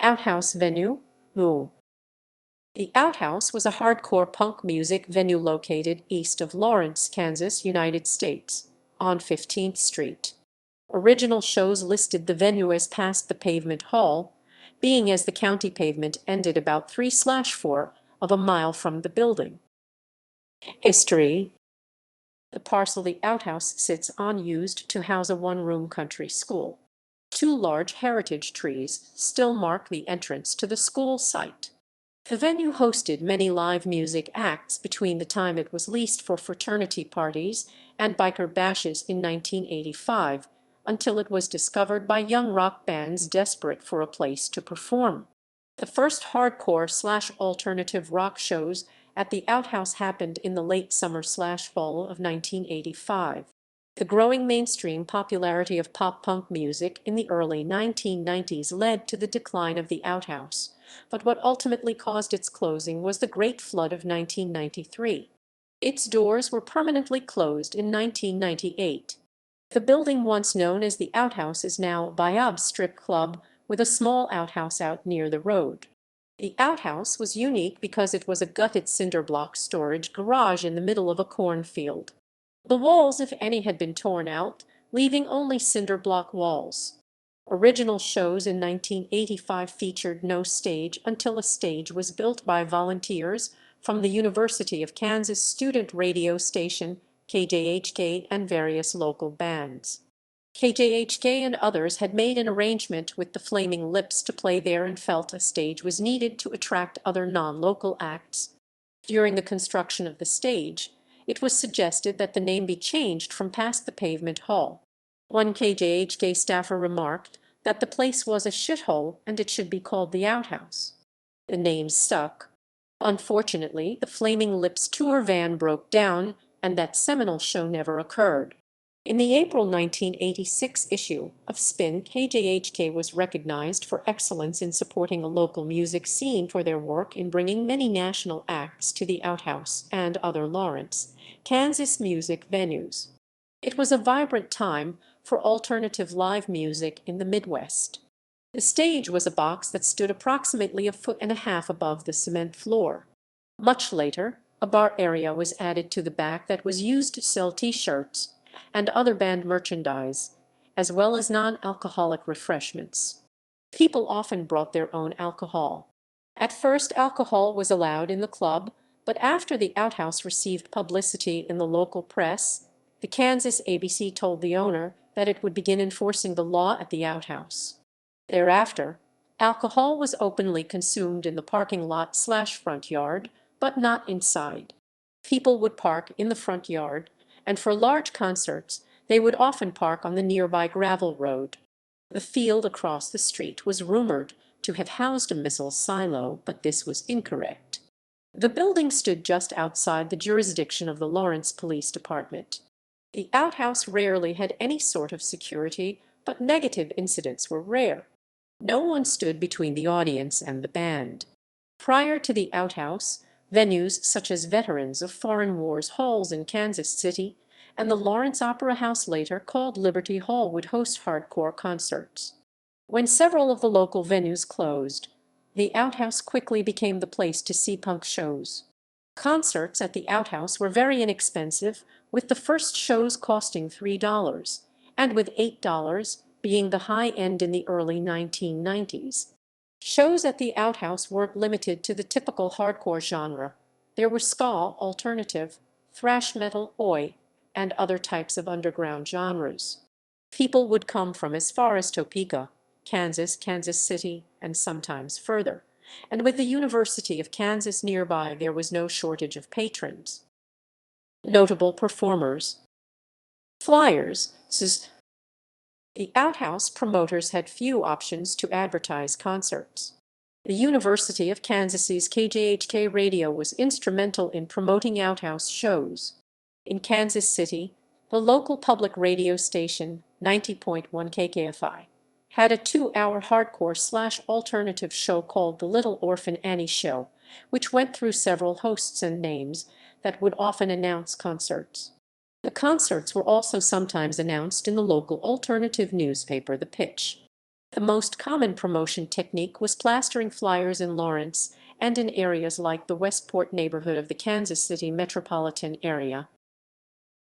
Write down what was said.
Outhouse venue, Boom. The Outhouse was a hardcore punk music venue located east of Lawrence, Kansas, United States, on 15th Street. Original shows listed the venue as Past the Pavement Hall, being as the county pavement ended about 3/4 of a mile from the building. History. The parcel the outhouse sits on used to house a one-room country school. Two large heritage trees still mark the entrance to the school site. The venue hosted many live music acts between the time it was leased for fraternity parties and biker bashes in 1985, until it was discovered by young rock bands desperate for a place to perform. The first hardcore/alternative rock shows at the Outhouse happened in the late summer/fall of 1985. The growing mainstream popularity of pop-punk music in the early 1990s led to the decline of the Outhouse, but what ultimately caused its closing was the Great Flood of 1993. Its doors were permanently closed in 1998. The building once known as the Outhouse is now Bayab Strip Club, with a small outhouse out near the road. The outhouse was unique because it was a gutted cinder-block storage garage in the middle of a cornfield. The walls, if any, had been torn out, leaving only cinder-block walls. Original shows in 1985 featured no stage until a stage was built by volunteers from the University of Kansas student radio station, KJHK, and various local bands. KJHK and others had made an arrangement with the Flaming Lips to play there and felt a stage was needed to attract other non-local acts. During the construction of the stage, it was suggested that the name be changed from Past the Pavement Hall. One KJHK staffer remarked that the place was a shithole and it should be called the Outhouse. The name stuck. Unfortunately, the Flaming Lips tour van broke down, and that seminal show never occurred. In the April 1986 issue of Spin, KJHK was recognized for excellence in supporting a local music scene for their work in bringing many national acts to the Outhouse and other Lawrence, Kansas music venues. It was a vibrant time for alternative live music in the Midwest. The stage was a box that stood approximately 1.5 feet above the cement floor. Much later, a bar area was added to the back that was used to sell T-shirts and other band merchandise, as well as non-alcoholic refreshments. People often brought their own alcohol. At first, alcohol was allowed in the club, but after the Outhouse received publicity in the local press, the Kansas ABC told the owner that it would begin enforcing the law at the Outhouse. Thereafter, alcohol was openly consumed in the parking lot/front yard, but not inside. People would park in the front yard, and for large concerts, they would often park on the nearby gravel road. The field across the street was rumored to have housed a missile silo, but this was incorrect. The building stood just outside the jurisdiction of the Lawrence Police Department. The outhouse rarely had any sort of security, but negative incidents were rare. No one stood between the audience and the band. Prior to the outhouse, venues such as Veterans of Foreign Wars halls in Kansas City and the Lawrence Opera House, later called Liberty Hall, would host hardcore concerts. When several of the local venues closed, the outhouse quickly became the place to see punk shows. Concerts at the outhouse were very inexpensive, with the first shows costing $3, and with $8 being the high end in the early 1990s. Shows at the outhouse weren't limited to the typical hardcore genre. There were ska, alternative, thrash metal, oi, and other types of underground genres. People would come from as far as Topeka, Kansas, Kansas City, and sometimes further. And with the University of Kansas nearby, there was no shortage of patrons. Notable performers. Flyers. The outhouse promoters had few options to advertise concerts. The University of Kansas's KJHK radio was instrumental in promoting outhouse shows. In Kansas City, the local public radio station, 90.1 KKFI, had a 2-hour hardcore/alternative show called The Little Orphan Annie Show, which went through several hosts and names that would often announce concerts. The concerts were also sometimes announced in the local alternative newspaper, The Pitch. The most common promotion technique was plastering flyers in Lawrence and in areas like the Westport neighborhood of the Kansas City metropolitan area.